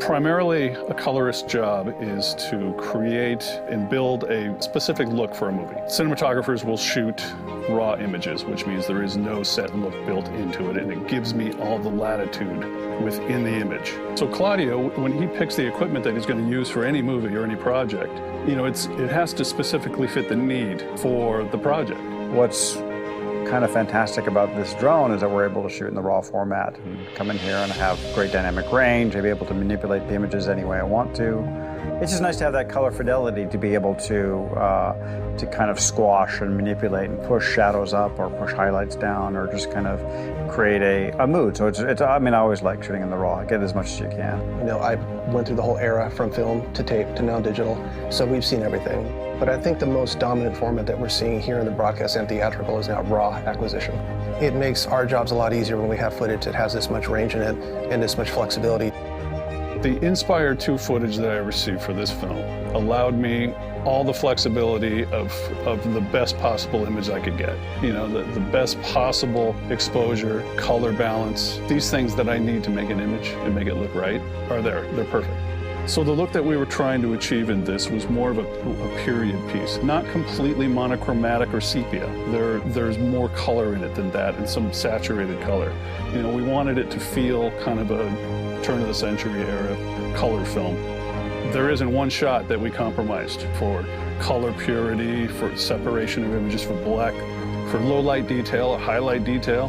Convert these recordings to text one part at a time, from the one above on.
Primarily, a colorist's job is to create and build a specific look for a movie. Cinematographers will shoot raw images, which means there is no set look built into it, and it gives me all the latitude within the image. So Claudio, when he picks the equipment that he's going to use for any movie or any project, you know, it has to specifically fit the need for the project. What's kind of fantastic about this drone is that we're able to shoot in the raw format and come in here and have great dynamic range. I'll be able to manipulate the images any way I want to. It's just nice to have that color fidelity to be able to kind of squash and manipulate and push shadows up or push highlights down or just kind of create a mood. So I mean, I always like shooting in the raw. Get as much as you can. You know, I went through the whole era from film to tape to now digital, so we've seen everything. But I think the most dominant format that we're seeing here in the broadcast and theatrical is now raw acquisition. It makes our jobs a lot easier when we have footage that has this much range in it and this much flexibility. The Inspire 2 footage that I received for this film allowed me all the flexibility of the best possible image I could get. You know, the best possible exposure, color balance. These things that I need to make an image and make it look right are there. They're perfect. So the look that we were trying to achieve in this was more of a period piece, not completely monochromatic or sepia. There's more color in it than that, and some saturated color. You know, we wanted it to feel kind of a turn-of-the-century era color film. There isn't one shot that we compromised for color purity, for separation of images, for black, for low light detail, highlight detail.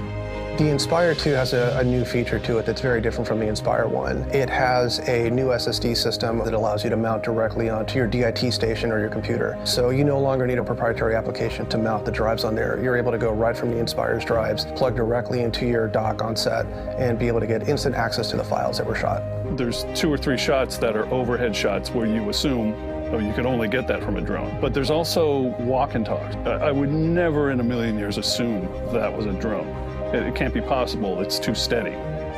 The Inspire 2 has a new feature to it that's very different from the Inspire 1. It has a new SSD system that allows you to mount directly onto your DIT station or your computer. So you no longer need a proprietary application to mount the drives on there. You're able to go right from the Inspire's drives, plug directly into your dock on set, and be able to get instant access to the files that were shot. There's 2 or 3 shots that are overhead shots where you assume, oh, you can only get that from a drone. But there's also walk and talk. I would never in a million years assume that was a drone. It can't be possible. It's too steady.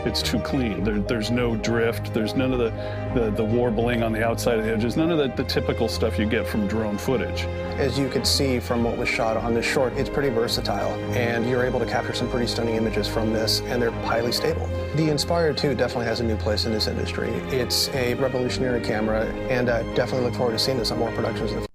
It's too clean. There's no drift. There's none of the warbling on the outside of the edges. None of the typical stuff you get from drone footage. As you could see from what was shot on this short, it's pretty versatile, and you're able to capture some pretty stunning images from this, and they're highly stable. The Inspire 2 definitely has a new place in this industry. It's a revolutionary camera, and I definitely look forward to seeing this on more productions in the future.